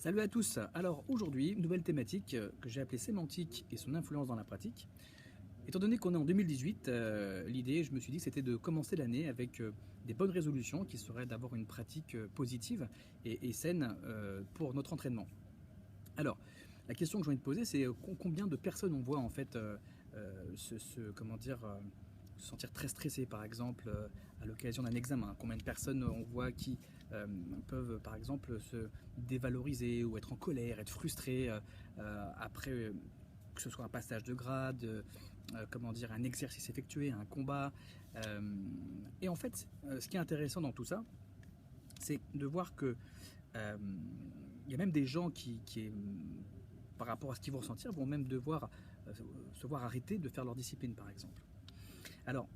Salut à tous. Alors aujourd'hui, nouvelle thématique que j'ai appelée sémantique et son influence dans la pratique. Étant donné qu'on est en 2018, l'idée, je me suis dit que c'était de commencer l'année avec des bonnes résolutions qui seraient d'avoir une pratique positive et saine pour notre entraînement. Alors, la question que j'ai envie de poser, c'est combien de personnes on voit en fait comment dire, se sentir très stressé par exemple à l'occasion d'un examen. Combien de personnes on voit qui peuvent par exemple se dévaloriser ou être en colère, être frustrés après que ce soit un passage de grade, comment dire, un exercice effectué, un combat. Et en fait, ce qui est intéressant dans tout ça, c'est de voir que il y a même des gens qui par rapport à ce qu'ils vont ressentir, vont même devoir se voir arrêter de faire leur discipline, par exemple. Alors,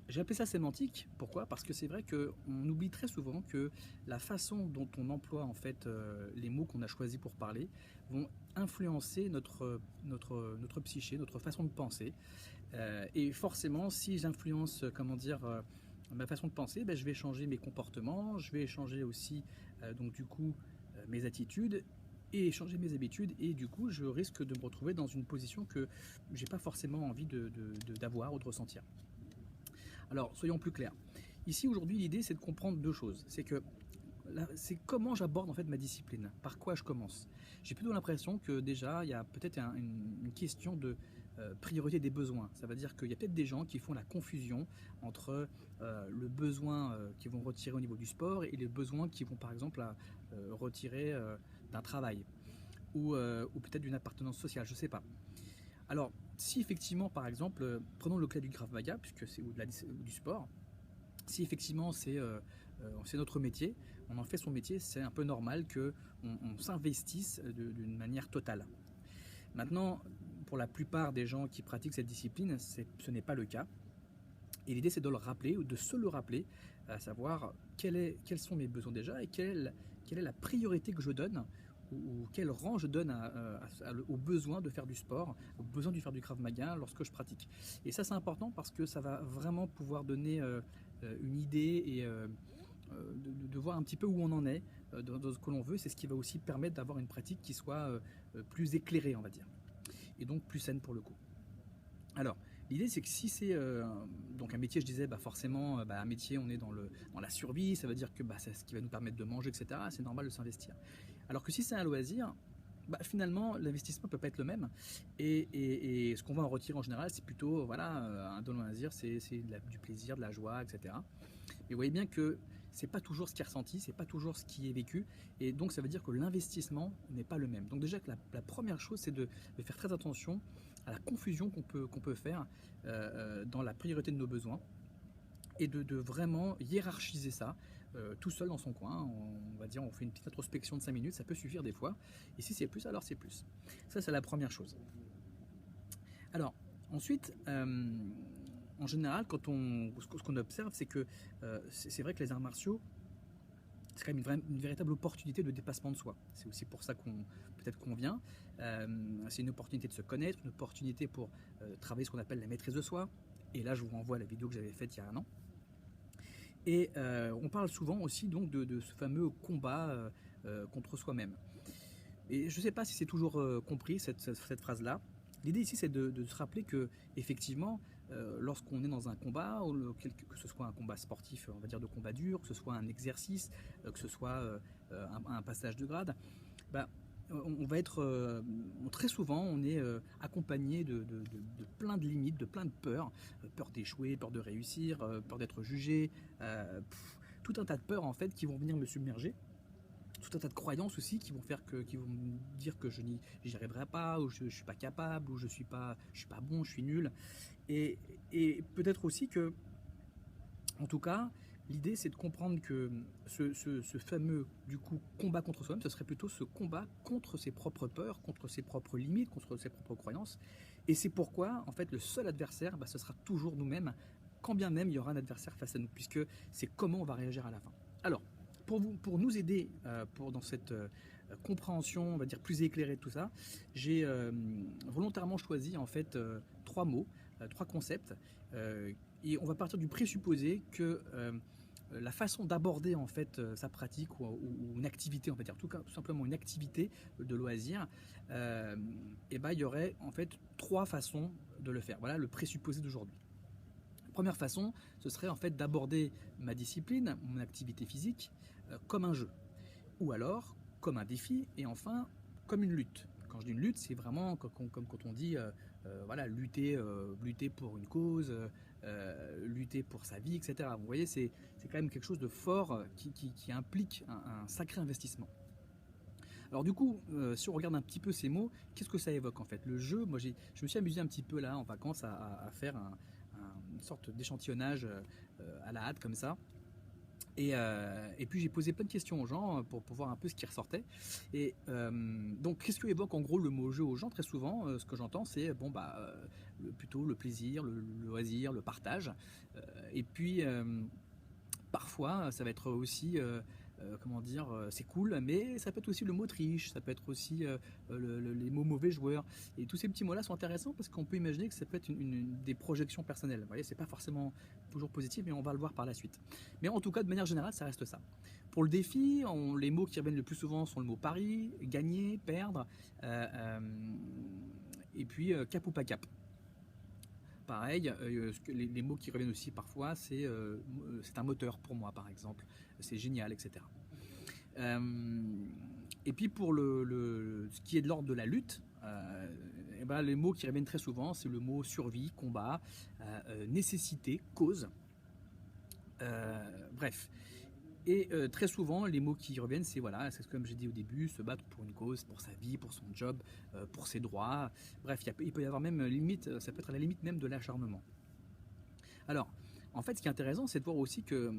j'ai appelé ça sémantique. Pourquoi? Parce que c'est vrai qu'on oublie très souvent que la façon dont on emploie en fait les mots qu'on a choisis pour parler vont influencer notre psyché, notre façon de penser. Et forcément, si j'influence, comment dire, ma façon de penser, ben, je vais changer mes comportements, je vais changer aussi, donc du coup, mes attitudes et changer mes habitudes, et du coup je risque de me retrouver dans une position que j'ai pas forcément envie d'avoir ou de ressentir. Alors soyons plus clairs. Ici aujourd'hui l'idée c'est de comprendre deux choses. C'est comment j'aborde en fait ma discipline, par quoi je commence. J'ai plutôt l'impression que déjà il y a peut-être une question de priorité des besoins. Ça veut dire qu'il y a peut-être des gens qui font la confusion entre le besoin qu'ils vont retirer au niveau du sport et les besoins qu'ils vont par exemple retirer d'un travail ou peut-être d'une appartenance sociale, je ne sais pas. Alors si effectivement par exemple, prenons le cas du Krav Maga, puisque c'est ou du sport, si effectivement c'est notre métier, on en fait son métier, c'est un peu normal qu'on s'investisse d'une manière totale. Maintenant, pour la plupart des gens qui pratiquent cette discipline, ce n'est pas le cas. Et l'idée, c'est de le rappeler ou de se le rappeler, à savoir quels sont mes besoins déjà et quelle est la priorité que je donne ou quel rang je donne au besoin de faire du sport, au besoin de faire du Krav Maga lorsque je pratique. Et ça, c'est important parce que ça va vraiment pouvoir donner une idée et de voir un petit peu où on en est dans ce que l'on veut. C'est ce qui va aussi permettre d'avoir une pratique qui soit plus éclairée, on va dire, et donc plus saine pour le coup. Alors, l'idée c'est que si c'est donc un métier, je disais, bah forcément, un métier, on est dans la survie, ça veut dire que c'est ce qui va nous permettre de manger, etc. C'est normal de s'investir. Alors que si c'est un loisir, finalement, l'investissement peut pas être le même. Et ce qu'on va en retirer en général, c'est plutôt, voilà, un loisir, c'est du plaisir, de la joie, etc. Mais vous voyez bien que c'est pas toujours ce qui est ressenti, c'est pas toujours ce qui est vécu, et donc ça veut dire que l'investissement n'est pas le même. Donc déjà que la première chose, c'est de faire très attention à la confusion qu'on peut faire dans la priorité de nos besoins, et de vraiment hiérarchiser ça tout seul dans son coin. On va dire, on fait une petite introspection de 5 minutes, ça peut suffire des fois, et si c'est plus, alors c'est plus. Ça, c'est la première chose. Alors, ensuite, en général, ce qu'on observe, c'est que c'est vrai que les arts martiaux, c'est quand même une véritable opportunité de dépassement de soi. C'est aussi pour ça peut-être qu'on vient. C'est une opportunité de se connaître, une opportunité pour travailler ce qu'on appelle la maîtrise de soi. Et là, je vous renvoie à la vidéo que j'avais faite il y a un an. Et on parle souvent aussi donc de ce fameux combat contre soi-même. Et je ne sais pas si c'est toujours compris cette phrase-là. L'idée ici, c'est de se rappeler que, effectivement, lorsqu'on est dans un combat, que ce soit un combat sportif, on va dire de combat dur, que ce soit un exercice, que ce soit un passage de grade, on va être très souvent, on est accompagné de plein de limites, de plein de peurs, peur d'échouer, peur de réussir, peur d'être jugé, tout un tas de peurs en fait qui vont venir me submerger. Tout un tas de croyances aussi qui vont me dire que je n'y arriverai pas, ou je suis pas capable, ou je suis pas bon, je suis nul. Et peut-être aussi que, en tout cas, l'idée c'est de comprendre que ce fameux du coup combat contre soi-même, ce serait plutôt ce combat contre ses propres peurs, contre ses propres limites, contre ses propres croyances. Et c'est pourquoi en fait le seul adversaire, ce sera toujours nous-mêmes, quand bien même il y aura un adversaire face à nous, puisque c'est comment on va réagir à la fin. Alors, pour nous aider dans cette compréhension, on va dire plus éclairée de tout ça, j'ai volontairement choisi en fait trois mots, trois concepts, et on va partir du présupposé que la façon d'aborder en fait sa pratique ou une activité, on va dire tout simplement une activité de loisir, et ben il y aurait en fait 3 façons de le faire. Voilà le présupposé d'aujourd'hui. Première façon, ce serait en fait d'aborder ma discipline, mon activité physique, comme un jeu, ou alors comme un défi, et enfin comme une lutte. Quand je dis une lutte, c'est vraiment comme quand on dit voilà, lutter pour une cause, lutter pour sa vie, etc. Vous voyez, c'est quand même quelque chose de fort qui implique un sacré investissement. Alors du coup, si on regarde un petit peu ces mots, qu'est-ce que ça évoque en fait? Le jeu, moi je me suis amusé un petit peu là en vacances à faire une sorte d'échantillonnage à la hâte comme ça. Et puis j'ai posé plein de questions aux gens pour voir un peu ce qui ressortait. Et donc qu'est-ce que évoque en gros le mot jeu aux gens? Très souvent, ce que j'entends c'est bon bah plutôt le plaisir, le loisir, le partage. Et puis parfois ça va être aussi comment dire, c'est cool, mais ça peut être aussi le mot triche, ça peut être aussi les mots mauvais joueurs. Et tous ces petits mots-là sont intéressants parce qu'on peut imaginer que ça peut être des projections personnelles. Vous voyez, c'est pas forcément toujours positif, mais on va le voir par la suite. Mais en tout cas, de manière générale, ça reste ça. Pour le défi, les mots qui reviennent le plus souvent sont le mot pari, gagner, perdre, et puis cap ou pas cap. Pareil, les mots qui reviennent aussi parfois, c'est un moteur pour moi, par exemple. C'est génial, etc. Et puis pour ce qui est de l'ordre de la lutte, et ben, les mots qui reviennent très souvent, c'est le mot survie, combat, nécessité, cause. Bref. Et très souvent, les mots qui reviennent, c'est voilà, c'est comme j'ai dit au début, se battre pour une cause, pour sa vie, pour son job, pour ses droits. Bref, il peut y avoir même limite, ça peut être à la limite même de l'acharnement. Alors, en fait, ce qui est intéressant, c'est de voir aussi que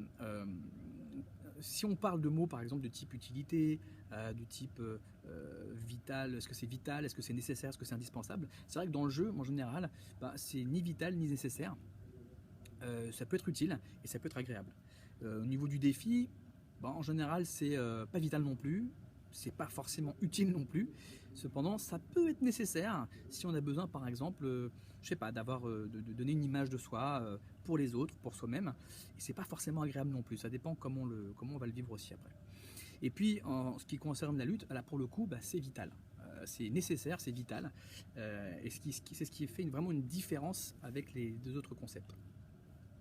si on parle de mots, par exemple, de type utilité, du type vital, est-ce que c'est vital, est-ce que c'est nécessaire, est-ce que c'est indispensable, c'est vrai que dans le jeu, en général, bah, c'est ni vital ni nécessaire. Ça peut être utile et ça peut être agréable. Au niveau du défi, bah, en général, c'est pas vital non plus, c'est pas forcément utile non plus. Cependant, ça peut être nécessaire si on a besoin, par exemple, je sais pas, de donner une image de soi pour les autres, pour soi-même. Et c'est pas forcément agréable non plus. Ça dépend comment on va le vivre aussi après. Et puis, en ce qui concerne la lutte, là pour le coup, bah, c'est vital. C'est nécessaire, c'est vital. Et c'est ce qui fait vraiment une différence avec les 2 autres concepts.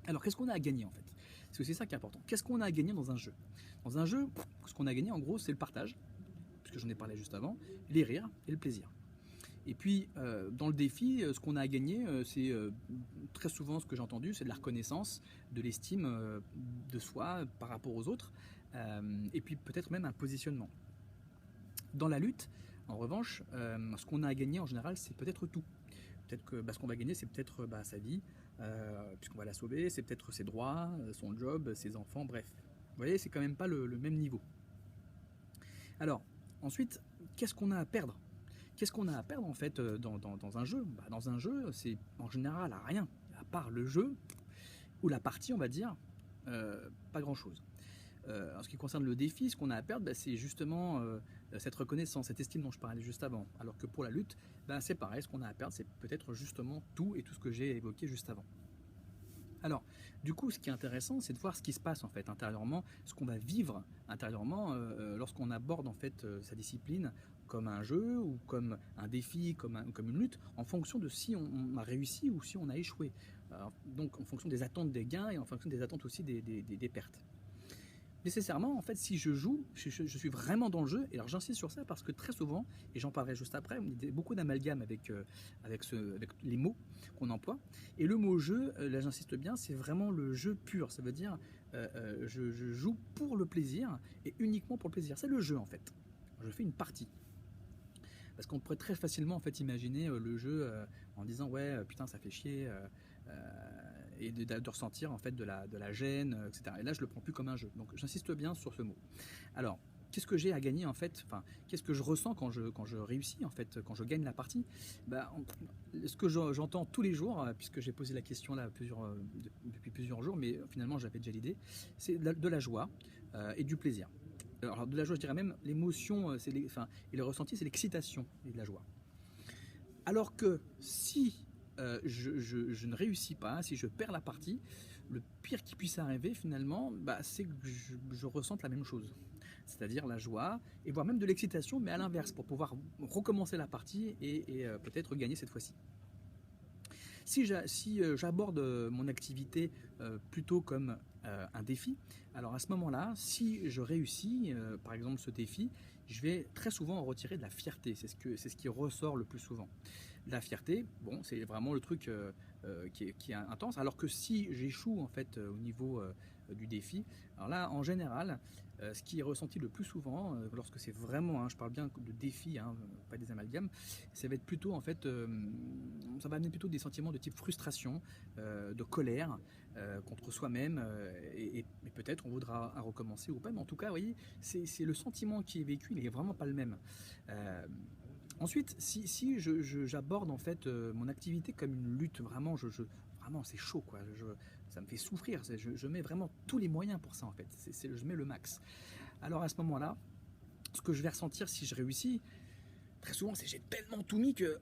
Alors, qu'est-ce qu'on a à gagner en fait? Parce que c'est ça qui est important. Qu'est-ce qu'on a à gagner dans un jeu? Dans un jeu, ce qu'on a gagné en gros, c'est le partage, puisque j'en ai parlé juste avant, les rires et le plaisir. Et puis, dans le défi, ce qu'on a à gagner, c'est très souvent ce que j'ai entendu, c'est de la reconnaissance, de l'estime de soi par rapport aux autres, et puis peut-être même un positionnement. Dans la lutte, en revanche, ce qu'on a à gagner en général, c'est peut-être tout. Peut-être que ce qu'on va gagner, c'est peut-être sa vie, puisqu'on va la sauver, c'est peut-être ses droits, son job, ses enfants, bref. Vous voyez, c'est quand même pas le même niveau. Alors, ensuite, qu'est-ce qu'on a à perdre? Qu'est-ce qu'on a à perdre en fait dans un jeu? Bah, dans un jeu, c'est en général rien, à part le jeu, ou la partie, on va dire, pas grand-chose. En ce qui concerne le défi, ce qu'on a à perdre, bah, c'est justement cette reconnaissance, cette estime dont je parlais juste avant. Alors que pour la lutte, bah, c'est pareil, ce qu'on a à perdre, c'est peut-être justement tout et tout ce que j'ai évoqué juste avant. Alors, du coup, ce qui est intéressant, c'est de voir ce qui se passe en fait intérieurement, ce qu'on va vivre intérieurement lorsqu'on aborde en fait sa discipline comme un jeu ou comme un défi, comme une lutte, en fonction de si on a réussi ou si on a échoué. Donc, en fonction des attentes des gains et en fonction des attentes aussi des pertes. Nécessairement, en fait, si je joue, je suis vraiment dans le jeu. Et alors, j'insiste sur ça parce que très souvent, et j'en parlerai juste après, il y a beaucoup d'amalgame avec les mots qu'on emploie. Et le mot jeu, là, j'insiste bien, c'est vraiment le jeu pur. Ça veut dire, je joue pour le plaisir et uniquement pour le plaisir. C'est le jeu, en fait. Je fais une partie. Parce qu'on pourrait très facilement en fait imaginer le jeu en disant ouais putain ça fait chier et de ressentir en fait de la gêne, etc. Et là je le prends plus comme un jeu. Donc j'insiste bien sur ce mot. Alors qu'est-ce que j'ai à gagner en fait? Enfin, qu'est-ce que je ressens quand je réussis en fait, quand je gagne la partie? Bah, ce que j'entends tous les jours, puisque j'ai posé la question là depuis plusieurs jours, mais finalement j'avais déjà l'idée, c'est de la joie et du plaisir. Alors de la joie, je dirais même l'émotion, et le ressenti, c'est l'excitation et de la joie. Alors que si je ne réussis pas, si je perds la partie, le pire qui puisse arriver finalement, c'est que je ressente la même chose. C'est-à-dire la joie, et voire même de l'excitation, mais à l'inverse, pour pouvoir recommencer la partie et peut-être gagner cette fois-ci. Si j'aborde mon activité plutôt comme un défi, alors à ce moment-là, si je réussis, par exemple ce défi, je vais très souvent en retirer de la fierté. C'est ce qui ressort le plus souvent. La fierté, bon, c'est vraiment le truc qui est intense. Alors que si j'échoue en fait au niveau du défi, alors là, en général, ce qui est ressenti le plus souvent, lorsque c'est vraiment, je parle bien de défi, pas des amalgames, ça va être plutôt en fait, ça va amener plutôt des sentiments de type frustration, de colère contre soi-même, et peut-être on voudra recommencer ou pas, mais en tout cas, vous voyez, c'est le sentiment qui est vécu, il n'est vraiment pas le même. Ensuite, si j'aborde en fait mon activité comme une lutte, vraiment, vraiment c'est chaud quoi. Ça me fait souffrir. Je mets vraiment tous les moyens pour ça en fait. Je mets le max. Alors à ce moment-là, ce que je vais ressentir si je réussis, très souvent, c'est j'ai tellement tout mis que,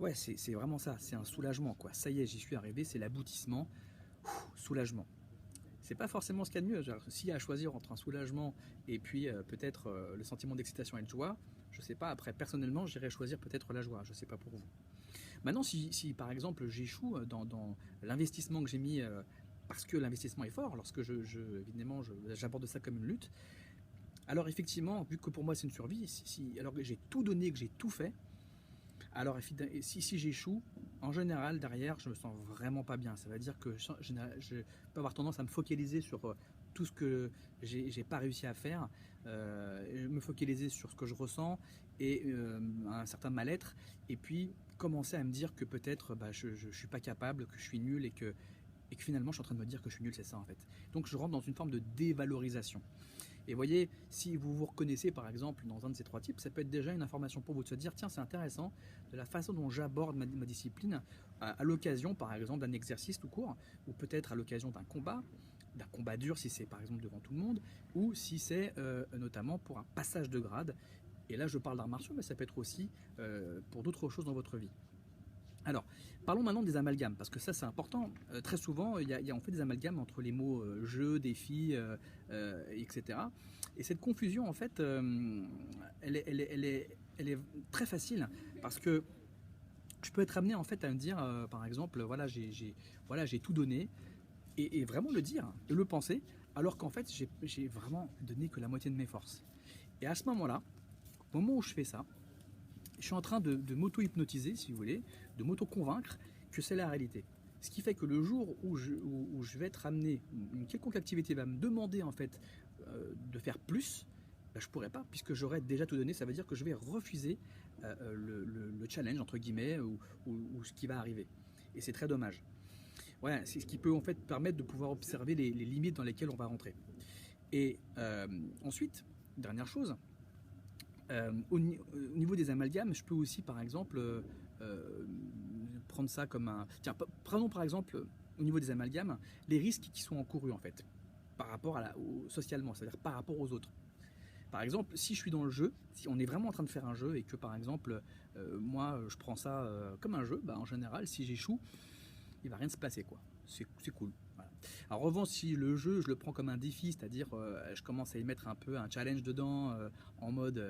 ouais, c'est vraiment ça. C'est un soulagement quoi. Ça y est, j'y suis arrivé. C'est l'aboutissement. Soulagement. C'est pas forcément ce qu'il y a de mieux. S'il y a à choisir entre un soulagement et puis peut-être le sentiment d'excitation et de joie, je sais pas. Après, personnellement, j'irais choisir peut-être la joie. Je sais pas pour vous. Maintenant, si par exemple j'échoue dans l'investissement que j'ai mis, parce que l'investissement est fort, lorsque évidemment j'aborde ça comme une lutte, alors effectivement, vu que pour moi c'est une survie, alors que j'ai tout donné, que j'ai tout fait, alors si j'échoue, en général derrière je me sens vraiment pas bien. Ça veut dire que je peux avoir tendance à me focaliser sur tout ce que j'ai pas réussi à faire, me focaliser sur ce que je ressens et un certain mal-être, et puis commencer à me dire que peut-être je suis pas capable, que je suis nul et que finalement je suis en train de me dire que je suis nul, c'est ça en fait. Donc je rentre dans une forme de dévalorisation. Et voyez, si vous vous reconnaissez par exemple dans un de ces trois types, ça peut être déjà une information pour vous de se dire tiens, c'est intéressant de la façon dont j'aborde ma discipline à l'occasion par exemple d'un exercice tout court, ou peut-être à l'occasion d'un combat dur si c'est par exemple devant tout le monde, ou si c'est notamment pour un passage de grade. Et là je parle d'arts martiaux, mais ça peut être aussi pour d'autres choses dans votre vie. Alors, parlons maintenant des amalgames, parce que ça c'est important. Très souvent, on fait des amalgames entre les mots jeu, défi, etc. Et cette confusion, en fait, elle est très facile, parce que je peux être amené en fait à me dire, par exemple, voilà, j'ai tout donné, et vraiment le dire, et le penser, alors qu'en fait, j'ai vraiment donné que la moitié de mes forces. Et à ce moment-là, au moment où je fais ça, je suis en train de m'auto-hypnotiser, si vous voulez, de m'auto-convaincre que c'est la réalité. Ce qui fait que le jour où je vais être amené, une quelconque activité va me demander en fait de faire plus, je ne pourrai pas, puisque j'aurai déjà tout donné. Ça veut dire que je vais refuser le challenge, entre guillemets, ou ce qui va arriver. Et c'est très dommage. Ouais, c'est ce qui peut en fait permettre de pouvoir observer les limites dans lesquelles on va rentrer. Et ensuite, dernière chose, au niveau des amalgames, je peux aussi, par exemple, prendre ça comme un... Tiens, prenons par exemple, au niveau des amalgames, les risques qui sont encourus, en fait, par rapport socialement, c'est-à-dire par rapport aux autres. Par exemple, si je suis dans le jeu, si on est vraiment en train de faire un jeu et que, par exemple, moi, je prends ça comme un jeu, en général, si j'échoue, il va rien se passer, quoi. C'est cool. Voilà. En revanche, si le jeu, je le prends comme un défi, c'est-à-dire je commence à y mettre un peu un challenge dedans, en mode,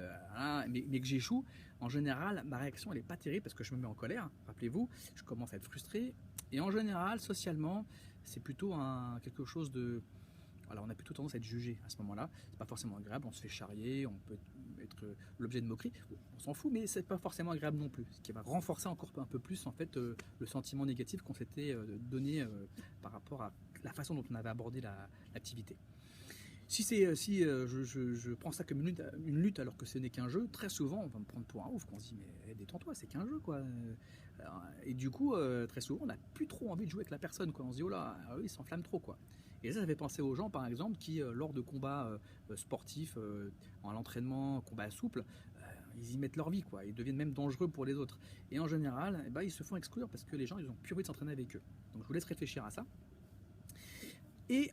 mais que j'échoue, en général, ma réaction, elle n'est pas terrible parce que je me mets en colère, rappelez-vous, je commence à être frustré, et en général, socialement, c'est plutôt quelque chose de... Alors on a plutôt tendance à être jugé à ce moment-là, c'est pas forcément agréable, on se fait charrier, on peut être l'objet de moquerie, on s'en fout, mais c'est pas forcément agréable non plus, ce qui va renforcer encore un peu plus en fait le sentiment négatif qu'on s'était donné par rapport à la façon dont on avait abordé l'activité. Si je prends ça comme une lutte alors que ce n'est qu'un jeu, très souvent on va me prendre pour un ouf, qu'on se dit mais détends-toi, c'est qu'un jeu quoi. Et du coup très souvent on n'a plus trop envie de jouer avec la personne quoi. On se dit oh là, il s'enflamme trop quoi. Et ça fait penser aux gens par exemple qui lors de combats sportifs, en l'entraînement, combat souple, ils y mettent leur vie quoi. Ils deviennent même dangereux pour les autres. Et en général, ils se font exclure parce que les gens ils ont plus envie de s'entraîner avec eux. Donc je vous laisse réfléchir à ça. Et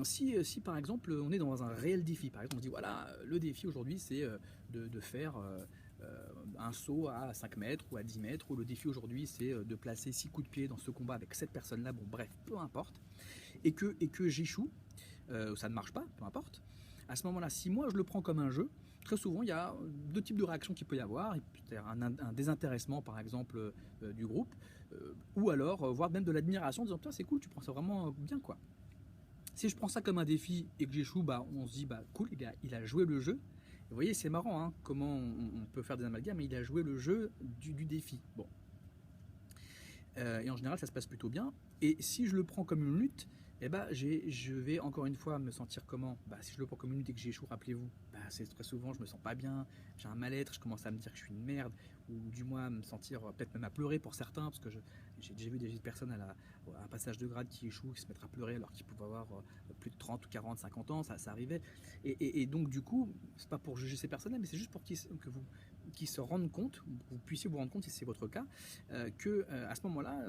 si par exemple on est dans un réel défi, par exemple on dit voilà le défi aujourd'hui c'est de faire un saut à 5 mètres ou à 10 mètres, ou le défi aujourd'hui c'est de placer 6 coups de pied dans ce combat avec cette personne-là, bon bref, peu importe, et que j'échoue, ça ne marche pas, peu importe, à ce moment-là, si moi je le prends comme un jeu, très souvent il y a deux types de réactions qu'il peut y avoir, c'est-à-dire un désintéressement par exemple du groupe, ou alors voire même de l'admiration en disant toi c'est cool, tu prends ça vraiment bien quoi. Si je prends ça comme un défi et que j'échoue, bah, on se dit bah cool, il a joué le jeu. Vous voyez, c'est marrant hein, comment on peut faire des amalgames, mais il a joué le jeu du défi. Bon. Et en général, ça se passe plutôt bien. Et si je le prends comme une lutte, eh ben, je vais encore une fois me sentir comment bah, si je le prends comme une lutte et que j'échoue, rappelez-vous, bah, c'est très souvent, je me sens pas bien, j'ai un mal-être, je commence à me dire que je suis une merde, ou du moins à me sentir, peut-être même à pleurer pour certains, parce que j'ai déjà vu des personnes à un passage de grade qui échouent, qui se mettent à pleurer alors qu'ils pouvaient avoir plus de 30 ou 40, 50 ans, ça arrivait. Et donc, du coup, c'est pas pour juger ces personnes-là, mais c'est juste pour que vous qui se rendent compte, vous puissiez vous rendre compte si c'est votre cas, que à ce moment-là,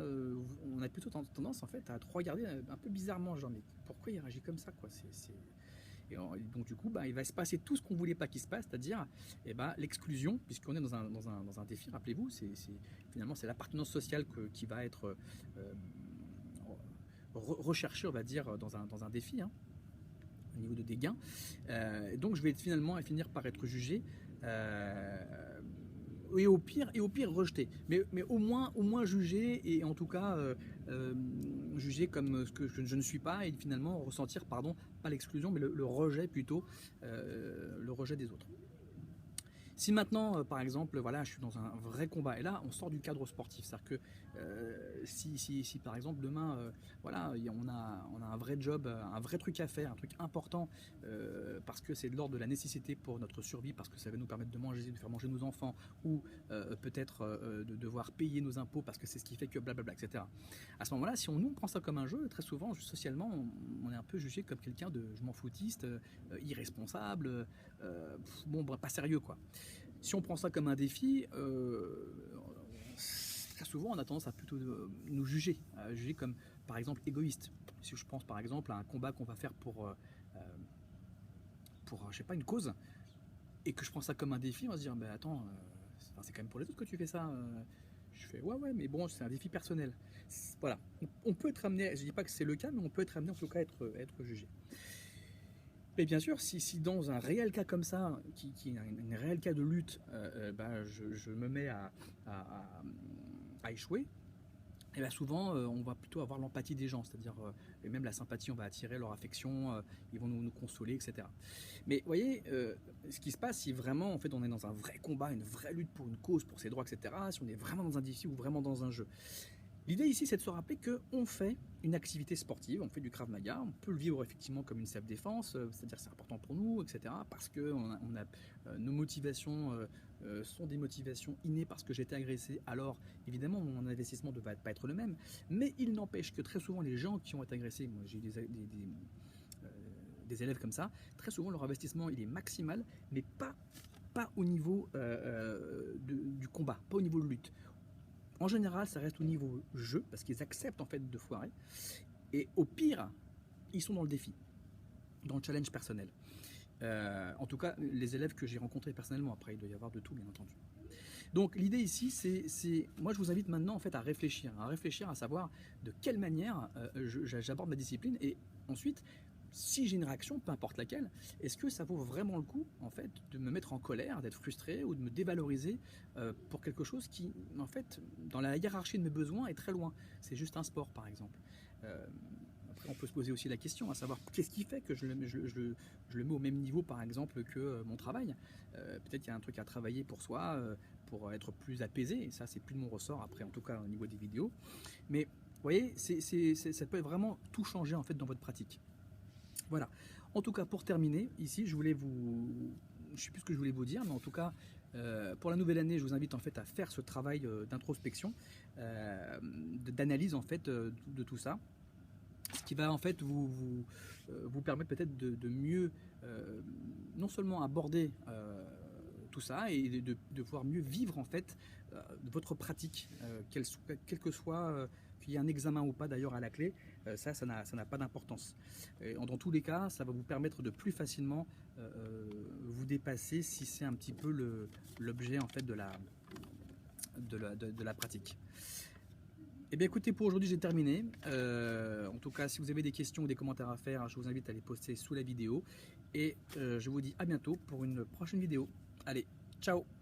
on a plutôt tendance en fait à trop regarder un peu bizarrement, genre mais pourquoi il réagit comme ça quoi. Et donc du coup, bah, il va se passer tout ce qu'on voulait pas qu'il se passe, c'est-à-dire l'exclusion, puisqu'on est dans un défi. Rappelez-vous, finalement c'est l'appartenance sociale qui va être recherchée, on va dire, dans un défi. Hein, au niveau des gains. Donc je vais finalement finir par être jugé. Et au pire rejeté, mais au moins jugé, et en tout cas jugé comme ce que je ne suis pas, et finalement ressentir, pardon, pas l'exclusion mais le rejet plutôt, le rejet des autres. Si maintenant, par exemple, voilà, je suis dans un vrai combat, et là, on sort du cadre sportif, c'est-à-dire que si par exemple demain, voilà, on a un vrai job, un vrai truc à faire, un truc important, parce que c'est de l'ordre de la nécessité pour notre survie, parce que ça va nous permettre de manger, de faire manger nos enfants, ou peut-être de devoir payer nos impôts, parce que c'est ce qui fait que blablabla, etc. À ce moment-là, si on prend ça comme un jeu, très souvent, socialement, on est un peu jugé comme quelqu'un de je m'en foutiste, irresponsable, bon, pas sérieux quoi. Si on prend ça comme un défi, très souvent on a tendance à plutôt nous juger, à juger comme par exemple égoïste. Si je pense par exemple à un combat qu'on va faire pour je sais pas, une cause, et que je prends ça comme un défi, on va se dire mais attends, c'est quand même pour les autres que tu fais ça. Je fais ouais mais bon, c'est un défi personnel. Voilà, on peut être amené, je dis pas que c'est le cas, mais on peut être amené en tout cas à être jugé. Mais bien sûr, si dans un réel cas comme ça, qui est un réel cas de lutte, bah, je me mets à échouer, et bien souvent on va plutôt avoir l'empathie des gens, c'est-à-dire et même la sympathie, on va attirer leur affection, ils vont nous consoler, etc. Mais vous voyez, ce qui se passe si vraiment en fait on est dans un vrai combat, une vraie lutte pour une cause, pour ses droits, etc., si on est vraiment dans un défi ou vraiment dans un jeu, l'idée ici, c'est de se rappeler qu'on fait une activité sportive, on fait du Krav Maga, on peut le vivre effectivement comme une self-défense, c'est-à-dire c'est important pour nous, etc. Parce que nos motivations sont des motivations innées parce que j'ai été agressé, alors évidemment mon investissement ne va pas être le même, mais il n'empêche que très souvent les gens qui ont été agressés, moi j'ai des élèves comme ça, très souvent leur investissement il est maximal, mais pas au niveau du combat, pas au niveau de lutte. En général, ça reste au niveau jeu, parce qu'ils acceptent en fait de foirer. Et au pire, ils sont dans le défi, dans le challenge personnel. En tout cas, les élèves que j'ai rencontrés personnellement, après il doit y avoir de tout, bien entendu. Donc l'idée ici, moi je vous invite maintenant en fait à réfléchir à savoir de quelle manière j'aborde ma discipline, et ensuite, si j'ai une réaction, peu importe laquelle, est-ce que ça vaut vraiment le coup en fait de me mettre en colère, d'être frustré ou de me dévaloriser pour quelque chose qui en fait dans la hiérarchie de mes besoins est très loin. C'est juste un sport par exemple. Après on peut se poser aussi la question à savoir qu'est-ce qui fait que je le mets au même niveau par exemple que mon travail. Peut-être qu'il y a un truc à travailler pour soi, pour être plus apaisé, et ça c'est plus de mon ressort après, en tout cas au niveau des vidéos. Mais vous voyez, ça peut vraiment tout changer en fait dans votre pratique. Voilà. En tout cas, pour terminer, ici, je ne sais plus ce que je voulais vous dire, mais en tout cas, pour la nouvelle année, je vous invite en fait à faire ce travail d'introspection, d'analyse en fait de tout ça, ce qui va en fait vous permettre peut-être de mieux, non seulement aborder tout ça, et de pouvoir mieux vivre en fait votre pratique, quel que soit qu'il y ait un examen ou pas d'ailleurs à la clé, ça n'a pas d'importance. Dans tous les cas, ça va vous permettre de plus facilement vous dépasser si c'est un petit peu l'objet en fait de la pratique. Et bien écoutez, pour aujourd'hui j'ai terminé. En tout cas, si vous avez des questions ou des commentaires à faire, je vous invite à les poster sous la vidéo. Et je vous dis à bientôt pour une prochaine vidéo. Allez, ciao!